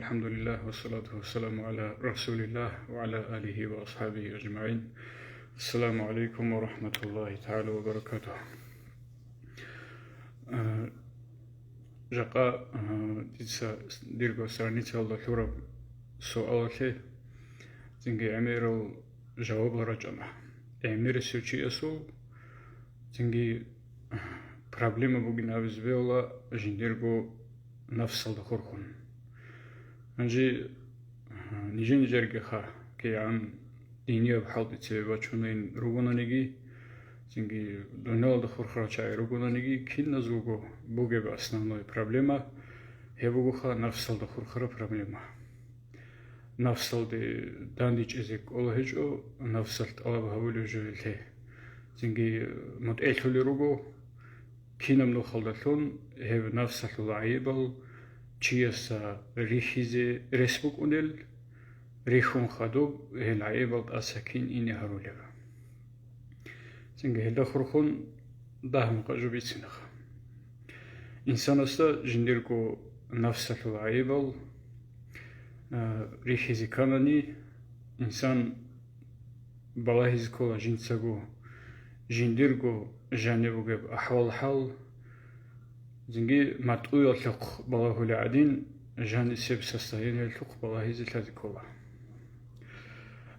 الحمد لله والصلاة والسلام على رسول الله وعلى آله وأصحابه أجمعين. السلام عليكم ورحمة الله تعالى وبركاته. جاقا ديرغو سرانيتي الله ثورة سؤالك زنجي عميرو جواب رجمة عمير سيوشي أسو زنجي проблема бугина визбела жиндерго нафсал да хорхон анжи нижен жерге ха кеян диния бхалдице бачунин ругонаниги зинги донал да хорхрачай ругонаниги кинназуго бугеба основной проблема хевуго ха нафсал да хорхра проблема нафсал де дандич эзек олахечо нафсал алаба хавулю жевелте зинги мот элхули руго كينام نخلدون هذا نفس العيبل چیز ریخیزه رسبک اونل ریخون خدوب هل عیبل اسکین اینی هروله زنگ هل خورخون دهم قجوبی سنخ انسان است جندرگو نفس العیبل ریخیزی کانانی انسان بالاهیز کولا جنسگو جندرگو جانبوجب أحوال حال زنجي ماتقوي الحق بالله العدين جان السب سستين الحق بالله زلت كله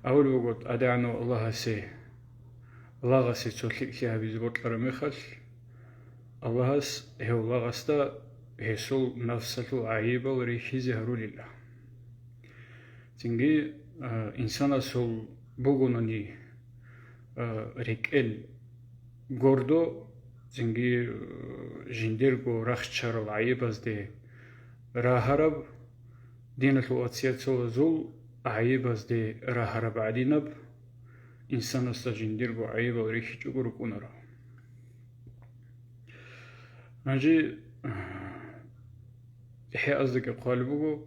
أول وقت أدعنو الله سي الله سي تسلك فيها بزبط رميخل الله هو الله استا هسول نفسه عيبة وريخيزه هرول الله زنجي إنسان سول بوغونني ريكل гордо зинги жиндерго рахчарал айбазде рахараб динату ацияцол зул айбазде рахараб адинаб инсан аста жиндерго айбал рихичугур кунара анжи хеаздеке qalbugo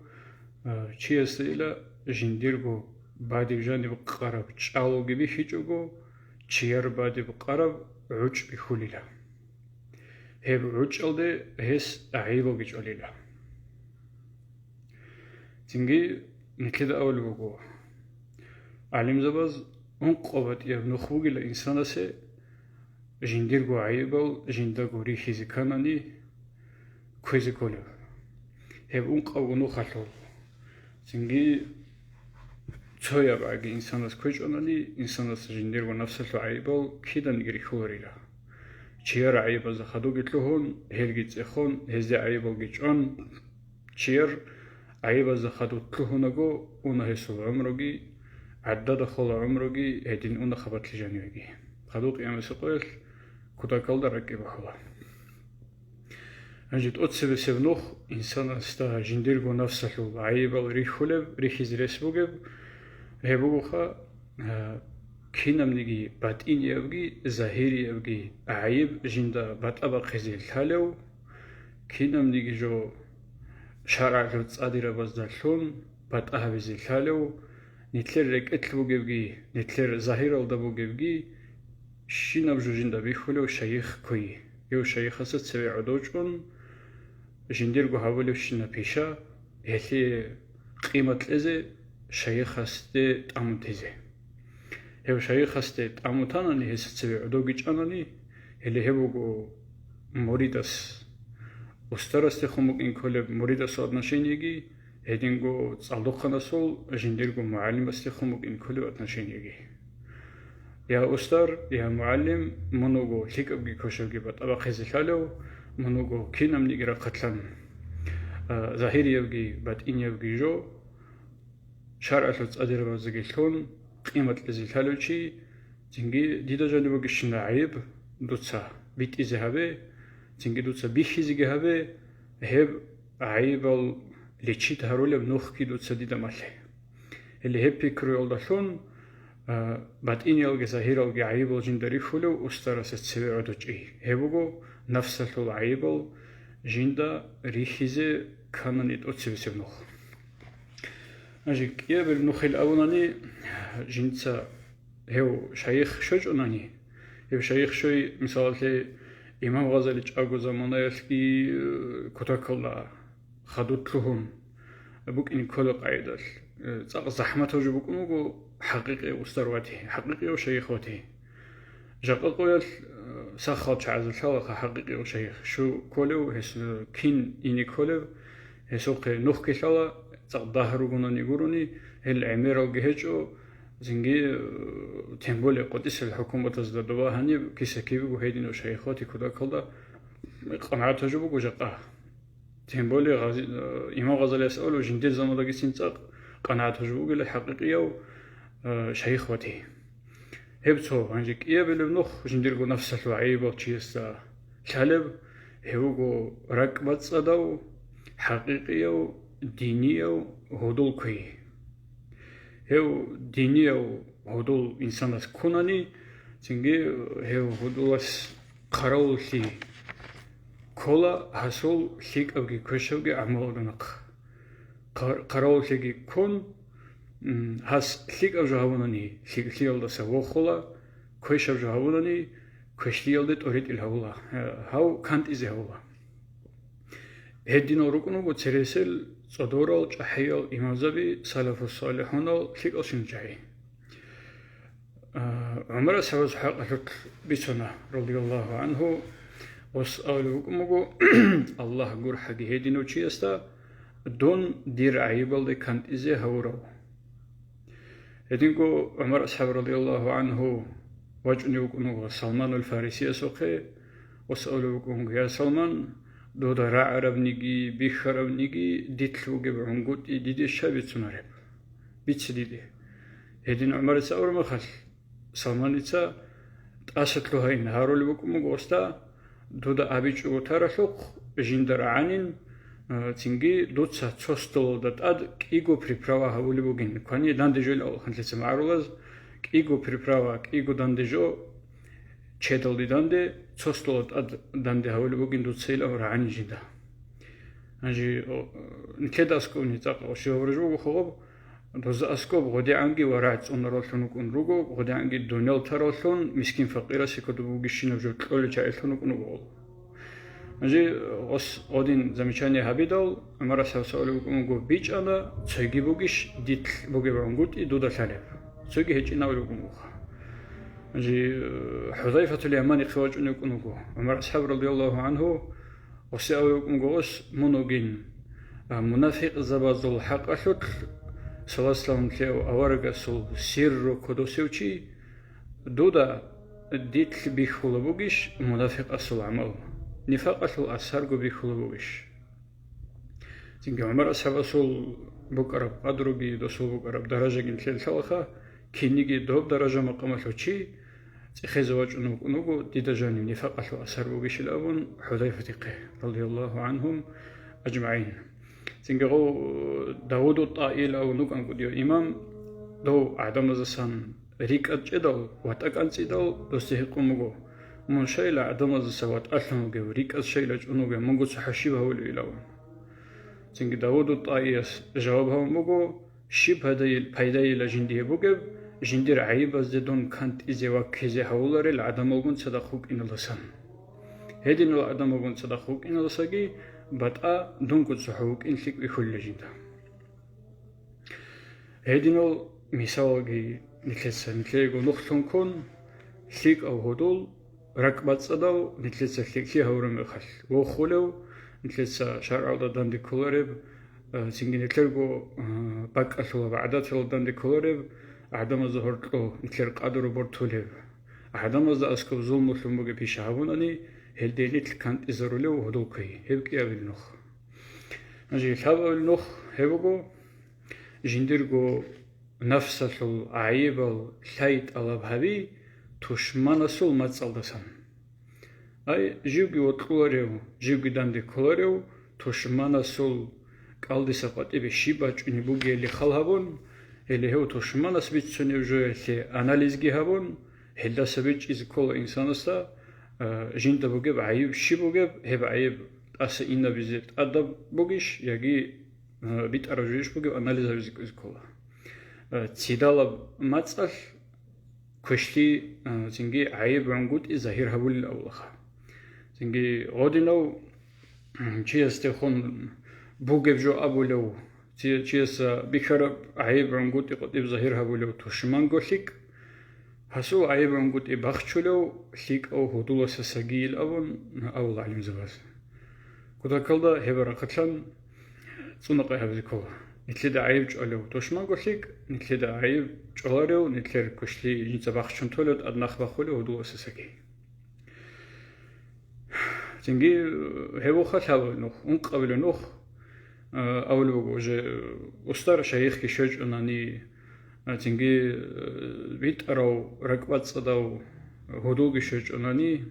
чиестила жиндерго бади жаниб қараб чало gibi хичуго чиер бади қараб عج بخليلا هب عج ألده هس عيبو جج أليلا تنجي نكده أول بقوة علم زباز أن قوات يبنو خوغي لإنسان سي جندير عيبو جندر ريخي زكاناني كويزي كولا هب أن قوانو خلول تنجي تويا باقي إنسان كويج أناني إنسان جندير ونفسه عيبو كيدا نجري خوريلا چير عيبو زخدو جتلهون هرجت إخون هزي عيبو جتون چير عيبو زخدو تلهونجو أونه هسول عمرجي عدد خال عمرجي هدين أونه خبط لجانيوجي خدو قيام سقيل كدا كل درجة بخلا أنجد أتصل سبنوخ إنسان استا جندير ونفسه عيبو ريخولب ريخيز رسبوجب هبوخا كينامنيجي باتين يبغي ظاهري يبغي عيب جندا باتابا خزيل حالو كينامنيجي جو شرع تصادير بزدلون باتاه بزيل حالو نتلر ركتلو يبغي نتلر ظاهر الدبو يبغي شينام جو جندا بيخولو شيخ كوي يو شيخ اسد سوي عدوجون جنديرغو حوالو شنا بيشا هلي قيمة لزي شيخ هسته تاموتيزه هو شيخ هسته تاموتاناني هسته عدوغيچ اناني هلي هبوغو موريداس استراسته خموك ان كولب موريداس отношениеги هدينغو صالدوخاناسول جنديرغو معلم استه خموك ان كولب отношениеги يا استر يا معلم منوغو ليكبغي كوشوغي باتابا خزيخالو منوغو كينامنيغي راقاتلان ظاهريевги باتينيевги جو شرعت أدير بزجيلون قيمة الزلالوشي تنجي ديدا جانبو جشنا عيب دوتسا بيت إزهابه تنجي دوتسا بيخي زجهابه هب عيب لتشي تهرولي بنوخ كي دوتسا ديدا مالي اللي هب بيكرو يولدالون بعد إني ألقى ظاهر ألقى عيب الجندري فلو أسترس تسوي عدوشي هبوغو نفس العيب جندا ريخيزه كاننيت أتسوي سبنوخ أجيك يا بالنخيل أولاني جنسا هو شيخ شوج أناني هو شيخ شوي مثال إمام غزالي أجو زمانه يلقي كتاكلا خدوت لهم بوكين كل قاعدة زحمته جو بوكنوجو حقيقي وسترواتي حقيقي وشيخوتي جاقويل سخات عز الشلخ حقيقي وشيخ شو كولو هس كين إني كولو هسوق نخ كشلا ظهرو جنوني يقولوني هل عمير الجهجو زنجي تنبول قدس الحكومة تزدادوا هني كيسكيبي وهيدين وشيخوتي كذا كذا قناعته جو بوجقه تنبول غازي إمام غزالي يسأل وجندير زمان دقي سنتق قناعته جو بوجل حقيقية وشيخوتي هبتو عندك إيه بالنخ جندير نفس الوعيب وتشيستا كلب هو ركبة صداو حقيقية ودينية وهدول كوي هو دينية وهدول إنسان كوناني تنجي هو هدول قرول لي كولا حصول ليك أبغي كوشوجي عمل جنق قرول لي كون هاس ليك أبغى هوناني ليك ليالدا سووا خلا كوش أبغى هوناني كوش ليالدا توريد الهولا هاو كانت إزه هولا هدينا ركنو بتسرسل صدورة جحية إمامزبي سلف الصالحون ليك أصين جاي عمر سوز حق بيسنا رضي الله عنه وسألوكم الله جور حقي هدينا وشيستا دون دير عيبال كانت إزه هورو هدينكو عمر أصحاب رضي الله عنه وجنيوكم سلمان الفارسي سوقي وسألوكم يا سلمان دودا رعرب نيجي بيخرب نيجي ديتلوجي بعمقود ديدي الشابي تنارب بيتس ديدي هدين عمر سأور مخل سلمان إتسا تأسط له هاي نهارو اللي بكم قوستا دودا أبيج وتارشوق جندر عنين تنجي دوتسا تشوستو دات أد كيغو بريبراوا هاولي بوغين كواني داندجو الأول خنتلسة معروغاز كيغو بريبراوا كيغو داندجو چهدل دیدنده چستولت اد دنده هولی بگین دو سیل اور عنی جنده. انجی نکد اسکو نیتا قوشی ورجو خوب دوز اسکو بغدی عنگی ورعت اون رولشون کن روگو بغدی عنگی دنیال ترولشون مسکین فقیره سکوتو بگیشین وجود کل چایلشون کنو بول. انجی os odin zamечание habidal amara savsali بگم گو بیچ آنا چیگی بگیش دیت بگی برانگوت ای دودا شلب. چیگی هیچ اینا بگم جي حذيفة اليماني خواج نكونغو عمر أصحاب رضي الله عنه وسألوا كونغوس منوجين منافق زباز الحق أشوت سلاسلام تلو أورجا سل سير كدوسيوشي دودا ديت بيخلبوجيش منافق أصل عمل نفاق أصل أسرقو بيخلبوجيش تيجي عمر أصحاب أصل بكرب أدربي دوسل بكرب درجة جنتل ثلاثة كينيجي دوب درجة مقام الحوشي خزواج نوجو ديدجاني نفاق أثر وبيش الأبون حذيفة رضي الله عنهم أجمعين تنجو داود الطائل أو نوك أنكو ديو إمام دو عدم زسان ريك أجدل واتك أنسيدل دوستيقو مغو من شايلة عدم زسوات أثنوغو ريك أجشايلة جنوغو منغو سحشيبه هولو إلاون تنجو داود الطائل جوابها مغو شيب هداي البايداي لجنديه بوغو جندير عيب زدون كانت إزوا كذا هولار العدم وجود صدقوك إن اللسان هدين العدم وجود صدقوك إن اللساقي بدأ دون كود صحوك إن لك بكل جندا هدين المثال نتلسا نتلاقو نختون كون لك أو هدول ركبات صداو نتلسا لك لي هورم أخل وخولو نتلسا شرع دان دي كولارب سنجي نتلاقو باك أسولا بعدات دان دي كولارب عدم ظهرتو نتلر قادر برتوليب عدم أسكو ظلم ثم في شعبونني هل دينيت كانت إزرولو وهدوكي هبكي أبلنخ نجي الحب أبلنخ هبكو جندرغو نفس العيب الحيط الأبهبي تشمان سول متصلدسان أي جيوغي وطلوريو جيوغي داندي كولوريو تشمان سول قالدي سقط إبي شيباج نبوغي اللي خلهبون اللي هو تشمان أسبيت سنوجو اللي أناليز جهابون هلا سبيت إذا كل إنسان استا جندا بوجب عيب شي بوجب هب عيب أس إننا بيزيد أدب بوجيش يجي بيت أرجوش بوجب أناليز بيزيد إذا كله تيدال ماتسال كشتي زنجي عيب عنقود إظهير هبول الأولخ زنجي غادينو شيء استخون بوجب جو أبولو چیز بیکار عیب رنگوتی قطعی ظاهر هبولو توشمان گوشیک هسو عیب رنگوتی بخشلو لیک او هدول سسگیل اون اول علم زباز كده كلدا هبرا قتلان صنقة هبزكوا نتلد عيب جعلو توشمان قوليك نتلد عيب جعلو نتلر كشلي جنسا باخشن تولد أدناخ باخولو هدو أساسكي تنجي هبو خطاو نوخ قبل نوخ أول بقو أستار شيخ كي شج أناني تنجي بيت أراو ركبات صداو هدو كي شج أناني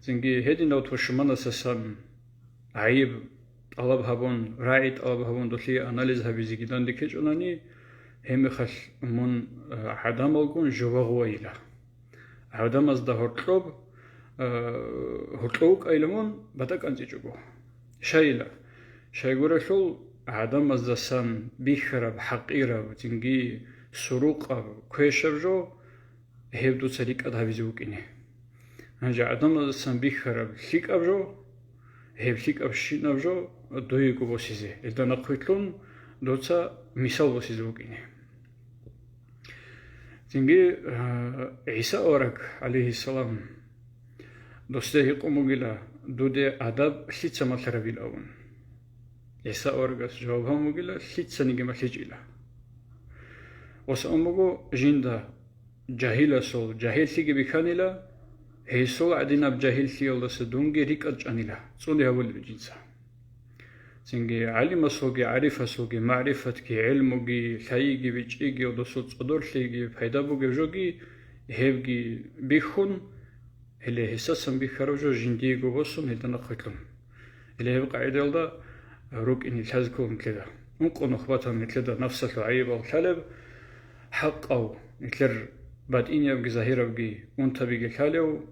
تنجي هدي نو توشمان أساسان عيب طلب هبون راعي طلب هبون دولي أناليز هبيزي جدان دكيج أناني هم خل من عدم الجون جواه ويلا عدم از ده هرطلوك أيلمون بدك أنتي جواه شايلا شايقول شو عدم از دسان بيخرب حقيرة وتنجي سروق كويشر جو هبدو سريك أدها بيزوكيني هنجا عدم از دسان بيخرب ليك أبجو هبليك أبشين أبجو دويكو بوسيزي إذا نقويتلون دوتا مثال بوسيزوكيني تنجي عيسى أورك عليه السلام دوسته يقومو جلا دودي أدب شيتسا مطلربي الأون عيسى أورك جوابها مجلا شيتسا نيجي مخيج إلا وسأمو جيندا جاهلة سول جاهل تيجي بكانيلا هيسو عدنا بجاهل تيولا سدونجي ريك أجانيلا صولي هول بجنسا تنجي علم سوقي عرف سوقي معرفتك علمك ثايجي بيجيجي ودسوت صدور ثيجي فايدا بوجي جوجي هيبجي بيخون اللي هساسن بيخرجوا جنديجو بوسون هيدا نقيتلهم اللي هيبقى عيدالدا روك إني تهزكم كذا نقول نخبطهم كذا نفس العيب أو الحلب حق أو نكلر بعد إني أبقي ظاهرة بقي وانت بقي كالو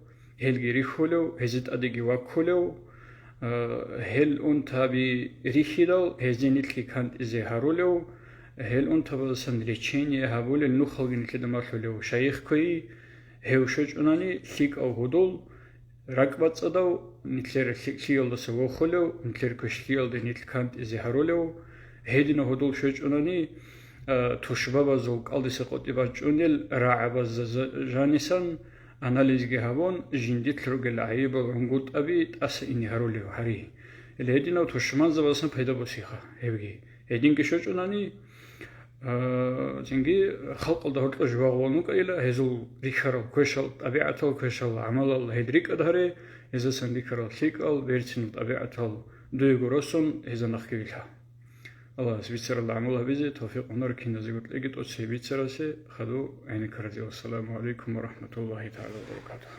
هلجي ريخولو هزت أدقي واكولو هل أنت بريخيدو هزينيت كي كانت إزهارولو هل أنت بلسن ريتشين يهابول النخلين كده مرحلو شيخ كوي هو شج أناني ثيك أو هدول ركبت صدو نتلر ثيول دسو خلو نتلر كشيول دي نتل كانت إزهارولو هيدين هدول شج أناني توشبابا زوج ألدي سقط يباجونيل راعبا جانيسان أناليزجي هابون جنديت لرجل عيب ورنقود أبي تأس إني هرولي وحري اللي هدينا وتوشمان زباسن بيدا بسيخة هبجي هدين كشوج أناني تنجي خلق الدهور الأجواء ونوك إلى هزو ريكارو كوشل طبيعته كوشل عمل الهيدريك أدهري هزا سن ريكارو ثيكال بيرتين طبيعته دويغو روسون هزا نخكي لها الله سبيتسر الله عملها بيزي توفيق ونور كينا زي قلت لقيت أتسي بيتسر سي خدو عينك رضي والسلام عليكم ورحمة الله تعالى وبركاته